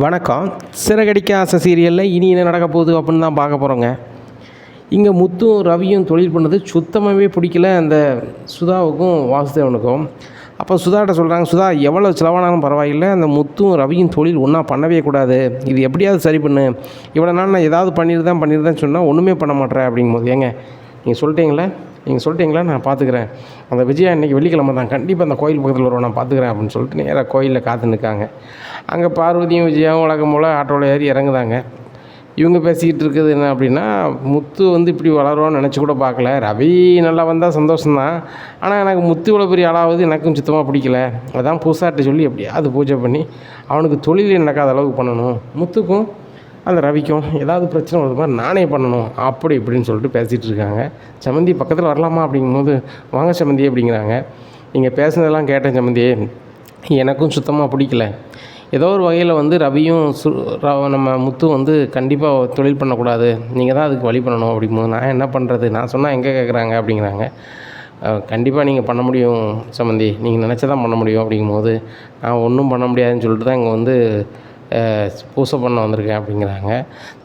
வணக்கம். சிறகடிக்க ஆசை சீரியலில் இனி என்ன நடக்க போகுது அப்படின்னு தான் பார்க்க போகிறோங்க. இங்கே முத்தும் ரவியும் தொழில் பண்ணது சுத்தமாகவே பிடிக்கல அந்த சுதாவுக்கும் வாசுதேவனுக்கும். அப்போ சுதாட்ட சொல்கிறாங்க, சுதா எவ்வளோ செலவானாலும் பரவாயில்லை, அந்த முத்தும் ரவியும் தொழில் ஒன்றா பண்ணவே கூடாது, இது எப்படியாவது சரி பண்ணு, இவ்வளோ நாள் நான் ஏதாவது பண்ணியிருந்தேன் சொன்னால் ஒன்றுமே பண்ண மாட்டேறேன் அப்படிங்கும்போது, ஏங்க நீங்கள் சொல்லிட்டீங்களா நான் பார்த்துக்கிறேன், அந்த விஜயா இன்றைக்கி வெள்ளிக்கிழமை தான், கண்டிப்பாக அந்த கோயில் பக்கத்தில் வருவோம், நான் பார்த்துக்கிறேன் அப்படின்னு சொல்லிட்டு நேராக கோயிலில் காத்து நிற்காங்க. அங்கே பார்வதியும் விஜயாவும் வழக்கம் போல் ஆட்டோவில் ஏறி இறங்குதாங்க. இவங்க பேசிக்கிட்டு இருக்குது என்ன அப்படின்னா, முத்து இப்படி வளருவான்னு நினச்சி கூட பார்க்கல, ரவி நல்லா வந்தால் சந்தோஷம்தான், ஆனால் எனக்கு முத்து இவ்வளோ பெரிய ஆளாவது எனக்கும் சுத்தமாக பிடிக்கல, அதான் பூசாட்ட சொல்லி எப்படியாவது பூஜை பண்ணி அவனுக்கு தொழிலே நடக்காத அளவுக்கு பண்ணணும், முத்துக்கும் அந்த ரவிக்கும் ஏதாவது பிரச்சனை வருது மாதிரி நானே பண்ணணும் அப்படி இப்படின்னு சொல்லிட்டு பேசிகிட்டு இருக்காங்க. சம்மந்தி பக்கத்தில் வரலாமா அப்படிங்கும்போது, வாங்க சம்மந்தி அப்படிங்கிறாங்க. நீங்கள் பேசுனதெல்லாம் கேட்டேன் சம்மந்தி, எனக்கும் சுத்தமாக பிடிக்கல, ஏதோ ஒரு வகையில் ரவியும் நம்ம முத்து கண்டிப்பாக தொழில் பண்ணக்கூடாது, நீங்கள் தான் அதுக்கு வழி பண்ணணும் அப்படிங்கும்போது, நான் என்ன பண்ணுறது, நான் சொன்னால் எங்கே கேட்குறாங்க அப்படிங்கிறாங்க. கண்டிப்பாக நீங்கள் பண்ண முடியும் சம்மந்தி, நீங்கள் நினச்சதான் பண்ண முடியும் அப்படிங்கும்போது, நான் ஒன்றும் பண்ண முடியாதுன்னு சொல்லிட்டு தான் இங்கே பூஜை பண்ண வந்திருக்கேன் அப்படிங்கிறாங்க.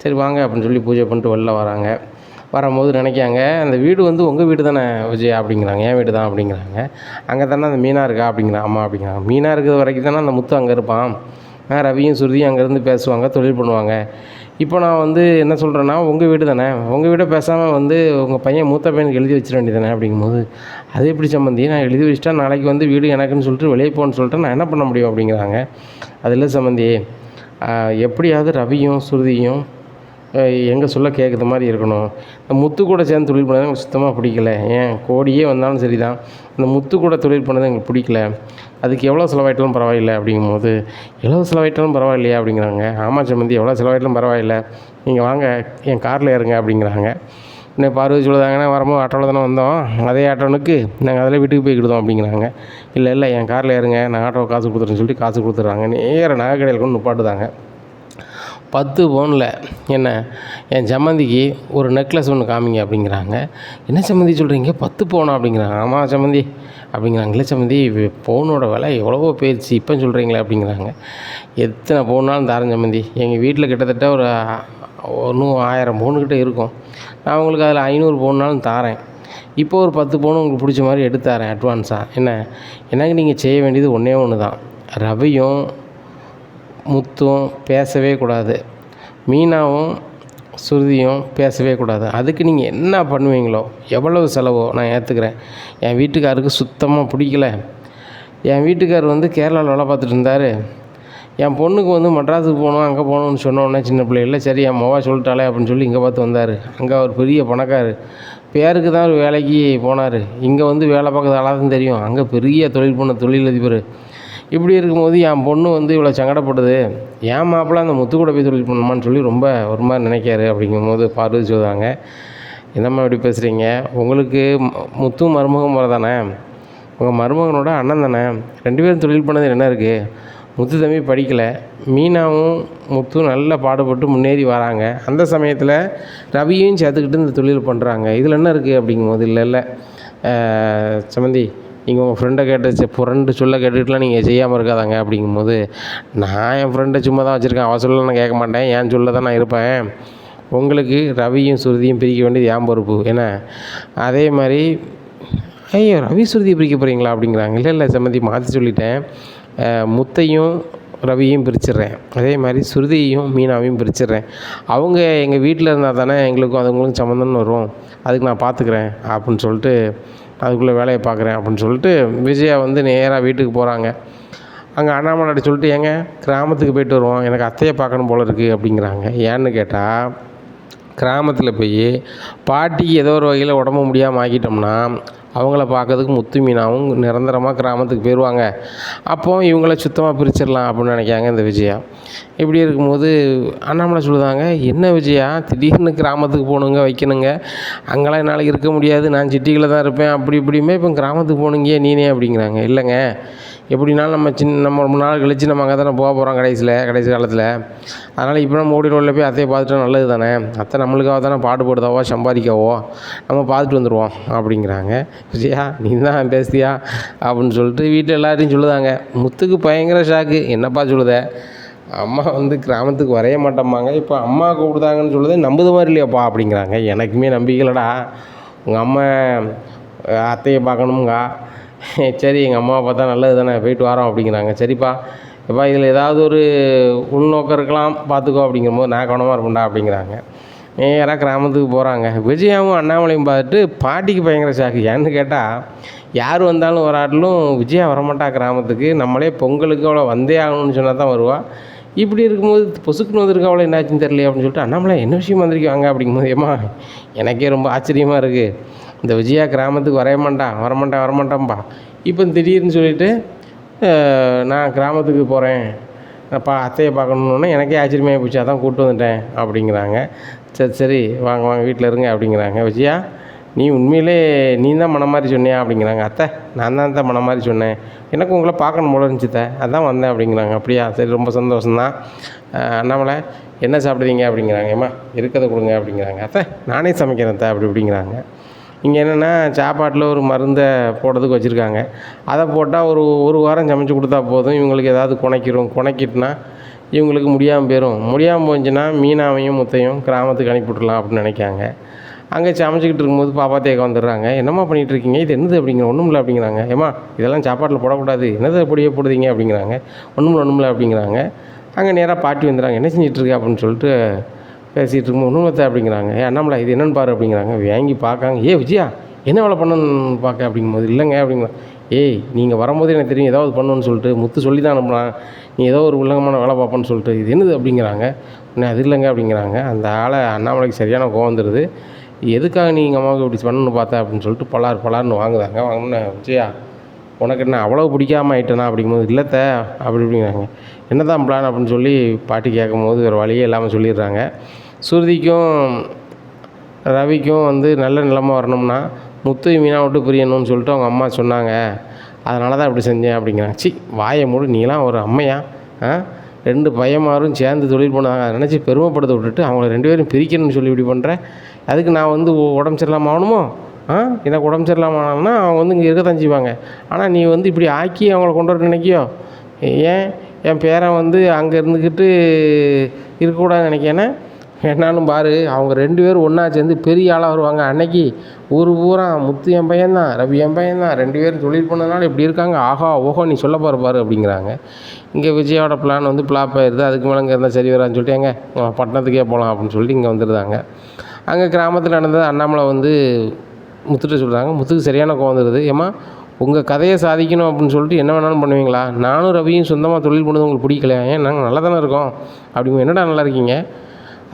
சரி வாங்க அப்படின்னு சொல்லி பூஜை பண்ணிட்டு வெளில வராங்க. வரும்போது நினைக்காங்க, அந்த வீடு உங்கள் வீடு தானே விஜயா அப்படிங்கிறாங்க. என் வீடு தான் அப்படிங்கிறாங்க. அங்கே தானே அந்த மீனா இருக்கா அப்படிங்கிறாங்க. ஆமாம் அப்படிங்கிறாங்க. மீனா இருக்கிற வரைக்கும் தானே அந்த முத்து அங்கே இருப்பான், ரவியும் சுருதியும் அங்கேருந்து பேசுவாங்க, தொழில் பண்ணுவாங்க. இப்போ நான் என்ன சொல்கிறேன்னா, உங்கள் வீடு தானே, உங்கள் வீடை பேசாமல் உங்கள் பையன் மூத்த பையனுக்கு எழுதி வச்சிட வேண்டியதானே அப்படிங்கும்போது, அது எப்படி சம்மந்தி, நான் எழுதி வச்சிட்டா நாளைக்கு வீடு எனக்குன்னு சொல்லிட்டு வெளியே போகணுன்னு சொல்லிட்டு நான் என்ன பண்ண முடியும் அப்படிங்கிறாங்க. அது இல்லை சம்மந்தி, எப்படியாவது ரவியும் சுருதியும் எங்கே சொல்ல கேட்குற மாதிரி இருக்கணும், இந்த முத்து கூட சேர்ந்து தொழில் பண்ணது எனக்கு சுத்தமாக பிடிக்கல, ஏன் கோடியே வந்தாலும் சரி தான், இந்த முத்து கூட தொழில் பண்ணது எங்களுக்கு பிடிக்கல, அதுக்கு எவ்வளோ செலவாயிட்டாலும் பரவாயில்லை அப்படிங்கும்போது, எவ்வளோ செலவாயிட்டாலும் பரவாயில்லையா அப்படிங்கிறாங்க. ஆமாம் சம்மந்தி, எவ்வளோ செலவாயிட்டாலும் பரவாயில்லை, நீங்கள் வாங்க என் காரில் ஏறுங்க அப்படிங்கிறாங்க. இன்னும் பார்வதி சொல்லுதாங்கன்னா, வரும்போது ஆட்டோவில் தானே வந்தோம், அதே ஆட்டோனுக்கு நாங்கள் அதில் வீட்டுக்கு போய்க்கிட்டோம் அப்படிங்கிறாங்க. இல்லை என் காரில் ஏறுங்க, நான் ஆட்டோ காசு கொடுத்துறேன்னு சொல்லிட்டு காசு கொடுத்துட்றாங்க. நேராக நகை கடையில் கொண்டு நிப்பாட்டுதாங்க. 10 பவுனில் என்ன, என் சம்மந்திக்கு ஒரு நெக்லஸ் ஒன்று காமிங்க அப்படிங்கிறாங்க. என்ன சம்மந்தி சொல்கிறீங்க, 10 பவுனா அப்படிங்கிறாங்க. ஆமாம் சம்மந்தி அப்படிங்கிறாங்க. இல்லை சம்மந்தி, பவுனோட விலை எவ்வளவோ போயிடுச்சு, இப்போ சொல்கிறீங்களே அப்படிங்கிறாங்க. எத்தனை பவுனாலும் தரேன் சம்மந்தி, எங்கள் வீட்டில் கிட்டத்தட்ட ஒரு 1000 பவுனுக்கிட்ட இருக்கும், நான் உங்களுக்கு அதில் 500 பவுன்னாலும் தாரேன், இப்போ ஒரு 10 பவுன் உங்களுக்கு பிடிச்ச மாதிரி எடுத்து தரேன் அட்வான்ஸாக. எனக்கு நீங்கள் செய்ய வேண்டியது ஒன்று தான், ரவியும் முத்தும் பேசவே கூடாது, மீனாவும் சுருதியும் பேசவே கூடாது, அதுக்கு நீங்கள் என்ன பண்ணுவீங்களோ எவ்வளவு செலவோ நான் ஏற்றுக்கிறேன். என் வீட்டுக்காருக்கு சுத்தமாக பிடிக்கல, என் வீட்டுக்கார் கேரளாவில் வேலை பார்த்துட்டு இருந்தார், என் பொண்ணுக்கு மெட்ராஸுக்கு போகணும் அங்கே போகணுன்னு சொன்னோன்னே சின்ன பிள்ளைகள சரி என் மொவா சொல்லிட்டாலே அப்படின்னு சொல்லி இங்கே பார்த்து வந்தார். அங்கே அவர் பெரிய பணக்கார், பேருக்கு தான் ஒரு வேலைக்கு போனார், இங்கே வேலை பார்க்குறது ஆளாதான் தெரியும், அங்கே பெரிய தொழிலதிபர். இப்படி இருக்கும்போது என் பொண்ணு இவ்வளோ சங்கடப்படுது, ஏன் மாப்பிள்ளை அந்த முத்து கூட போய் தொழில் பண்ணணுமான்னு சொல்லி ரொம்ப ஒரு மாதிரி நினைக்காரு அப்படிங்கும்போது பார்வதி சொல்லுவாங்க, என்னம்மா இப்படி பேசுகிறீங்க, உங்களுக்கு முத்தும் மருமகன் முறை தானே, உங்கள் மருமகனோட அண்ணன் தானே, 2 பேரும் தொழில் பண்ணது என்ன இருக்குது, முத்து தம்பி படிக்கலை, மீனாவும் முத்தும் நல்லா பாடுபட்டு முன்னேறி வராங்க, அந்த சமயத்தில் ரவியும் சேர்த்துக்கிட்டு இந்த தொழில் பண்ணுறாங்க, இதில் என்ன இருக்குது அப்படிங்கும்போது, இல்லை சம்மந்தி, நீங்கள் உங்கள் ஃப்ரெண்டை சொல்ல கேட்டுக்கிட்டுலாம் நீங்கள் செய்யாமல் இருக்காதாங்க அப்படிங்கும்போது, நான் என் ஃப்ரெண்டை சும்மா தான் வச்சுருக்கேன், அவள் சொல்ல நான் கேட்க மாட்டேன், ஏன் சொல்ல தான் நான் இருப்பேன், உங்களுக்கு ரவியும் சுருதியும் பிரிக்க வேண்டியது ஏன் பொறுப்பு, ஏன்னா அதே மாதிரி ஐயோ ரவி சுருதியை பிரிக்க போகிறீங்களா அப்படிங்கிறாங்க. இல்லை சம்மந்தி, மாற்றி சொல்லிட்டேன், முத்தையும் ரவியையும் பிரிச்சிடுறேன், அதே மாதிரி சுருதியையும் மீனாவையும் பிரிச்சிடுறேன், அவங்க எங்கள் வீட்டில் இருந்தால் தானே எங்களுக்கும் அதுங்களுக்கும் சம்மந்தம்னு வரும், அதுக்கு நான் பார்த்துக்கிறேன் அப்படின்னு சொல்லிட்டு அதுக்குள்ளே வேலையை பார்க்குறேன் அப்படின்னு சொல்லிட்டு விஜயா நேராக வீட்டுக்கு போகிறாங்க. அங்கே அண்ணாமலை சொல்லிட்டு, ஏங்க கிராமத்துக்கு போய்ட்டு வருவோம், எனக்கு அத்தையை பார்க்கணும் போல இருக்குது அப்படிங்கிறாங்க. ஏன்னு கேட்டால், கிராமத்தில் போய் பாட்டிக்கு ஏதோ ஒரு வகையில் உடம்பு முடியாமல் ஆக்கிட்டோம்னா அவங்கள பார்க்கறதுக்கு முத்து மீனாவும் நிரந்தரமாக கிராமத்துக்கு போயிடுவாங்க, அப்போது இவங்கள சுத்தமாக பிரிச்சிடலாம் அப்படின்னு நினைக்காங்க இந்த விஜயா. இப்படி இருக்கும்போது அண்ணாமலை சொல்லுதாங்க, என்ன விஜயா திடீர்னு கிராமத்துக்கு போகணுங்க வைக்கணுங்க, அங்கெல்லாம் என்னால் இருக்க முடியாது, நான் சிட்டியில் தான் இருப்பேன் அப்படி இப்படியுமே, இப்போ கிராமத்துக்கு போகணுங்க நீனே அப்படிங்கிறாங்க. இல்லைங்க, எப்படினாலும் நம்ம ரொம்ப நாள் கழித்து நம்ம அங்கே தானே போக போகிறோம் கடைசி காலத்தில், அதனால் இப்போ நம்ம ஓடி ரோட்டில் போய் அத்தையை பார்த்துட்டா நல்லது தானே, அத்தை நம்மளுக்காக தானே பாடுபடுதாவோ சம்பாதிக்காவோ, நம்ம பார்த்துட்டு வந்துடுவோம் அப்படிங்கிறாங்க. விஜயா நீ தான் பேசுதியா அப்படின்னு சொல்லிட்டு வீட்டில் எல்லாத்தையும் சொல்லுதாங்க. முத்துக்கு பயங்கர ஷாக்கு, என்னப்பா சொல்லுத அம்மா வந்து கிராமத்துக்கு வரைய மாட்டோம்மாங்க. இப்போ அம்மா கூப்பிடுதாங்கன்னு சொல்லுது நம்புது மாதிரி இல்லையாப்பா அப்படிங்கிறாங்க. எனக்குமே நம்பிக்கை இல்லைடா. உங்கள் அம்மா அத்தையை பார்க்கணுங்க. சரி எங்கள் அம்மாவை பார்த்தா நல்லது தானே, போயிட்டு வரோம் அப்படிங்கிறாங்க. சரிப்பா எப்பா இதில் ஏதாவது ஒரு உள்நோக்கம் இருக்கலாம் பார்த்துக்கோ அப்படிங்கும்போது நான் கவனமாக இருப்பேன்டா அப்படிங்கிறாங்க. நேராக கிராமத்துக்கு போகிறாங்க. விஜயாவும் அண்ணாமலையும் பார்த்துட்டு பாட்டிக்கு பயங்கர ஷாக்கு. ஏன்னு கேட்டால் யார் வந்தாலும் வராட்டிலும் விஜயா வரமாட்டா கிராமத்துக்கு. நம்மளே பொங்கலுக்கு அவளை வந்தே ஆகணும்னு சொன்னால் தான் வருவாள். இப்படி இருக்கும்போது பொசுக்குன்னு வந்திருக்க அவளை என்னாச்சுன்னு தெரியலையே அப்படின்னு சொல்லிட்டு அண்ணாமலை என்ன விஷயம் வந்திருக்காங்க அப்படிங்கும்போது ஏம்மா எனக்கே ரொம்ப ஆச்சரியமாக இருக்குது. இந்த விஜயா கிராமத்துக்கு வரமாட்டான்ப்பா. இப்போ திடீர்னு சொல்லிவிட்டு நான் கிராமத்துக்கு போகிறேன், அத்தையை பார்க்கணுன்னே எனக்கே ஆச்சரியமாக போச்சு, அதான் கூப்பிட்டு வந்துட்டேன் அப்படிங்கிறாங்க. சரி வாங்க வீட்டில் இருங்க அப்படிங்கிறாங்க. விஜயா நீ உண்மையிலே நீ தான் மன மாதிரி சொன்னியா அப்படிங்கிறாங்க. அத்தை நான் தான் மன மாதிரி சொன்னேன், எனக்கு உங்களை பார்க்கணும் போல இருந்துச்சு அதான் வந்தேன் அப்படிங்கிறாங்க. அப்படியா சரி ரொம்ப சந்தோஷம்தான். அண்ணாமலை என்ன சாப்பிடுறீங்க அப்படிங்கிறாங்க. ஏம்மா இருக்கிறத கொடுங்க அப்படிங்கிறாங்க. அத்தை நானே சமைக்கிறேன் அப்படிங்கிறாங்க. இங்கே என்னென்னா சாப்பாட்டில் ஒரு மருந்தை போடுறதுக்கு வச்சுருக்காங்க. அதை போட்டால் ஒரு வாரம் சமைச்சு கொடுத்தா போதும், இவங்களுக்கு ஏதாவது குணைக்கிட்டுனா இவங்களுக்கு முடியாமல் போச்சுன்னா மீனாவையும் முத்தையும் கிராமத்துக்கு அனுப்பிவிட்றலாம் அப்படின்னு நினைக்காங்க. அங்கே சமைச்சிக்கிட்டு இருக்கும்போது பாப்பா தேக்க வந்துடுறாங்க. என்னம்மா பண்ணிகிட்ருக்கீங்க, இது என்னது அப்படிங்கிற. ஒன்றும் இல்லை அப்படிங்கிறாங்க. ஏம்மா இதெல்லாம் சாப்பாட்டில் போடக்கூடாது, என்னது அப்படியே போடுதீங்க அப்படிங்கிறாங்க. ஒன்றும் இல்லை அப்படிங்கிறாங்க. அங்கே நேராக பாட்டி வந்துடுறாங்க. என்ன செஞ்சிட்ருக்க அப்படின்னு சொல்லிட்டு பேசிகிட்டு இருக்கும்போது ஒன்றும் இல்லை அப்படிங்கிறாங்க. அண்ணாமலை இது என்னென்னு பாரு அப்படிங்கிறாங்க. வாங்கி பார்க்காங்க. விஜயா என்ன வேலை பண்ணணுன்னு பார்க்க அப்படிங்கும்போது இல்லைங்க அப்படிங்கிறாங்க. நீங்கள் வரும்போது எனக்கு தெரியும் ஏதாவது பண்ணணுன்னு சொல்லிட்டு முத்து சொல்லி தான் அனுப்புனான், நீ ஏதோ ஒரு உள்ளங்கமான வேலை பார்ப்பேன்னு சொல்லிட்டு இது என்னது அப்படிங்கிறாங்க. உடனே அது இல்லைங்க அப்படிங்கிறாங்க. அந்த ஆளை அண்ணாமலைக்கு சரியான கோவம் வந்துடுது. எதுக்காக நீ எங்கள் அம்மாவுக்கு இப்படி பண்ணணுன்னு பார்த்தேன் அப்படின்னு சொல்லிட்டு பலார்னு வாங்குதாங்க. வாங்கினே விஜயா உனக்கு என்ன அவ்வளோ பிடிக்காமல் ஆகிட்டேனா அப்படிங்கும்போது இல்லைத்த அப்படிங்கிறாங்க. என்ன தான் பிளான் அப்படின்னு சொல்லி பாட்டி கேட்கும்போது வேறு வழியே இல்லாமல் சொல்லிடுறாங்க. சுருதிக்கும் ரவிக்கும் வந்து நல்ல நிலைமை வரணும்னா முத்து மீனா விட்டு பிரியணும்னு சொல்லிட்டு அவங்க அம்மா சொன்னாங்க, அதனால தான் இப்படி செஞ்சேன் அப்படிங்கிறாங்க. வாயை மூடு, நீலாம் ஒரு அம்மையா? 2 பையன்மாரும் சேர்ந்து தொழில் பண்ணாங்க, அதை நினச்சி பெருமைப்படுத்த விட்டுட்டு அவங்கள 2 பேரும் பிரிக்கணும்னு சொல்லி இப்படி பண்ணுறேன். அதுக்கு நான் வந்து உடம்பு சரியில்லாமல் ஆகணுமோ? எனக்கு உடம்பு சரியில்லாமல் ஆனாங்கன்னா அவங்க வந்து இங்கே இருக்க தான் செய்வாங்க. ஆனால் நீ வந்து இப்படி ஆக்கி அவங்கள கொண்டு வர நினைக்கியோ? ஏன் என் பேரன் வந்து அங்கே இருந்துக்கிட்டு இருக்கக்கூடாதுன்னு நினைக்கேன்னா என்னாலும் பாரு, அவங்க 2 பேரும் ஒன்றா சேர்ந்து பெரிய ஆளாக வருவாங்க. அன்னைக்கு ஊர் பூரா முத்து என் பையன்தான், ரவி என் பையன்தான், 2 பேரும் தொழில் பண்ணதுனால இப்படி இருக்காங்க, ஆஹா ஓஹோ நீ சொல்ல பாரு அப்படிங்கிறாங்க. இங்கே விஜயோட பிளான் வந்து ஃப்ளாப் ஆயிடுது. அதுக்கு மேலே இங்கே இருந்தால் சரி வரான்னு சொல்லிட்டு எங்க பட்டணத்துக்கே போகலாம் அப்படின்னு சொல்லிட்டு இங்கே வந்துடுறாங்க. அங்கே கிராமத்தில் நடந்தது அண்ணாமலை வந்து முத்துட்டு சொல்கிறாங்க. முத்துக்கு சரியான கோவம் வந்துடுது. ஏம்மா உங்கள் கதையை சாதிக்கணும் அப்படின்னு சொல்லிட்டு என்ன வேணாலும் பண்ணுவீங்களா? நானும் ரவியும் சொந்தமாக தொழில் பண்ணது உங்களுக்கு பிடிக்கலையா? ஏன் நாங்கள் நல்லா தானே இருக்கோம் அப்படிங்க. என்னடா நல்லா இருக்கீங்க?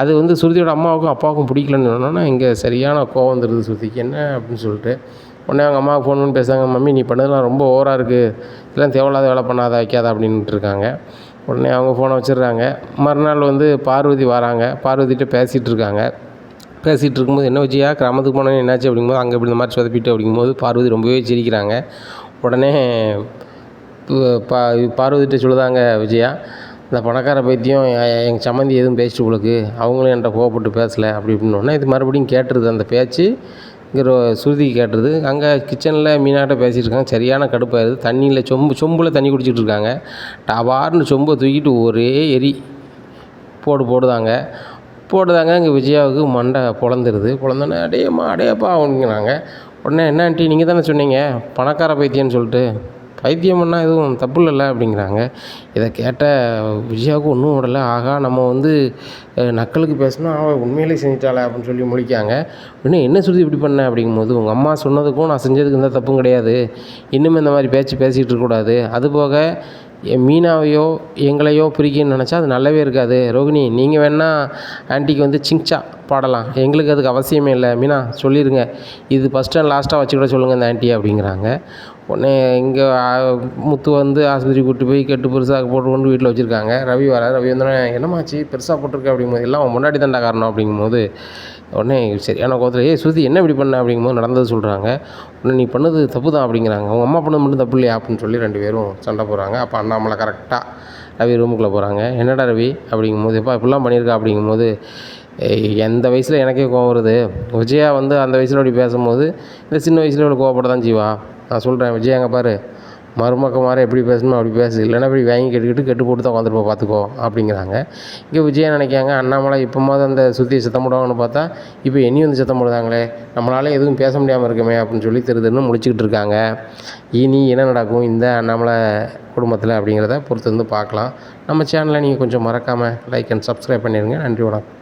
அது வந்து சுருதியோட அம்மாவுக்கும் அப்பாவுக்கும் பிடிக்கலன்னு சொன்னோன்னா இங்கே சரியான கோவம் வந்துடுது சுருதிக்கு. என்ன அப்படின்னு சொல்லிட்டு உடனே அவங்க அம்மாவுக்கு ஃபோன் பண்ணி பேசுகிறாங்க. மம்மி நீ பண்ணதெல்லாம் ரொம்ப ஓவராக இருக்குது, இதெல்லாம் தேவையில்லாத வேலை பண்ணாத வைக்காத அப்படின்ட்டு இருக்காங்க. உடனே அவங்க ஃபோனை வச்சிடுறாங்க. மறுநாள் வந்து பார்வதி வராங்க. பார்வதிகிட்ட பேசிகிட்டு இருக்காங்க. பேசிகிட்டு இருக்கும்போது என்ன வச்சியா கிராமத்துக்கு போனோன்னு என்னாச்சு அப்படிங்கும்போது அங்கே இப்படி இந்த மாதிரி சொதப்பிட்டு அப்படிங்கும்போது பார்வதி ரொம்பவே சிரிக்கிறாங்க. உடனே பார்வதிகிட்ட சொல்லுதாங்க விஜயா, இந்த பணக்கார பைத்தியம் எங்கள் சம்மந்தி எதுவும் பேசிட்டு உங்களுக்கு, அவங்களும் என்கிட்ட கோவப்பட்டு பேசலை அப்படி இப்படின்னோடனே இது மறுபடியும் கேட்டுருது. அந்த பேச்சு இங்கே சுருதிக்கு கேட்டுருது. அங்கே கிச்சனில் மீனாட்ட பேசிகிட்டு இருக்காங்க. சரியான கடுப்பாயிருது. தண்ணியில் சொம்பில் தண்ணி குடிச்சிட்டு இருக்காங்க. டபார்னு சொம்பை தூக்கிட்டு ஒரே எரி போடுதாங்க. இங்கே விஜயாவுக்கு மண்டை பொழந்துருது. பொழந்தோடனே அடையப்பா அப்படிங்கிறாங்க. உடனே என்ன ஆண்டி நீங்கள் தானே சொன்னீங்க பணக்கார பைத்தியம்னு சொல்லிட்டு, பைத்தியம் பண்ணால் எதுவும் தப்பு இல்லைல்ல அப்படிங்கிறாங்க. இதை கேட்ட விஜயாவுக்கு ஒன்றும் விடலை. ஆகா நம்ம வந்து நக்கலுக்கு பேசினா அவள் உண்மையிலே செஞ்சிட்டாளே அப்படின்னு சொல்லி முழிக்காங்க. இன்னும் என்ன சொல்லி இப்படி பண்ணேன் அப்படிங்கும்போது உங்கள் அம்மா சொன்னதுக்கும் நான் செஞ்சதுக்கு எந்த தப்பும் கிடையாது, இன்னுமே இந்த மாதிரி பேசிகிட்டு இருக்கக்கூடாது. அதுபோக மீனாவையோ எங்களையோ பிரிக்கணும்னு நினச்சா அது நல்லாவே இருக்காது. ரோகிணி நீங்கள் வேணால் ஆன்ட்டிக்கு வந்து சிங்சா பாடலாம், எங்களுக்கு அதுக்கு அவசியமே இல்லை. மீனா சொல்லிடுங்க, இது ஃபஸ்ட் அண்ட் லாஸ்ட்டாக வச்சுக்கிட சொல்லுங்கள் இந்த ஆன்ட்டி அப்படிங்கிறாங்க. உடனே இங்கே முத்து வந்து ஆஸ்பத்திரி கூப்பிட்டு போய் கெட்டு பெருசாக போட்டு வீட்டில் வச்சுருக்காங்க. ரவி வந்தோடனே என்னமாச்சு பெருசாக போட்டிருக்க அப்படிங்கும்போது எல்லாம் முன்னாடி தாண்டா காரணம் அப்படிங்கும்போது உடனே சரியான கோவத்தில் சுருதி என்ன இப்படி பண்ண அப்படிங்கும்போது நடந்தது சொல்கிறாங்க. உடனே நீ பண்ணது தப்பு தான் அப்படிங்கிறாங்க. அவங்க அம்மா பண்ணது மட்டும் தப்பு இல்லையா அப்படின்னு சொல்லி 2 பேரும் சண்டை போடுறாங்க. அப்போ அண்ணாமலை கரெக்டாக ரவி ரூமுக்குள்ளே போகிறாங்க. என்னடா ரவி அப்படிங்கும்போது எப்பா இப்படிலாம் பண்ணியிருக்கா அப்படிங்கும்போது எந்த வயசில் எனக்கே கோவம் வருது, விஜயா வந்து அந்த வயசில் அப்படி பேசும்போது இந்த சின்ன வயசில் இவ்வளோ கோவப்பட தான் செய்வா. நான் சொல்கிறேன் விஜயா அங்கே பாரு, மருமக்கமார எப்படி பேசணுமோ அப்படி பேசு, இல்லைன்னா இப்படி வாங்கி கேட்டுக்கிட்டு கெட்டு போட்டு தான் உட்காந்துருப்பா பார்த்துக்கோ அப்படிங்கிறாங்க. இங்கே விஜயா நினைக்காங்க, அண்ணாமலை இப்போமாவது அந்த சுற்றி சத்தம் போடுவாங்கன்னு பார்த்தா இப்போ என்னையும் வந்து சத்தம் போடுதாங்களே, நம்மளால எதுவும் பேச முடியாமல் இருக்குமே அப்படின்னு சொல்லி திருன்னு முடிச்சுக்கிட்டு இருக்காங்க. இனி என்ன நடக்கும் இந்த அண்ணாமலை குடும்பத்தில் அப்படிங்கிறத பொறுத்து வந்து பார்க்கலாம். நம்ம சேனலை நீங்கள் கொஞ்சம் மறக்காமல் லைக் அண்ட் சப்ஸ்கிரைப் பண்ணிடுங்க. நன்றி, வணக்கம்.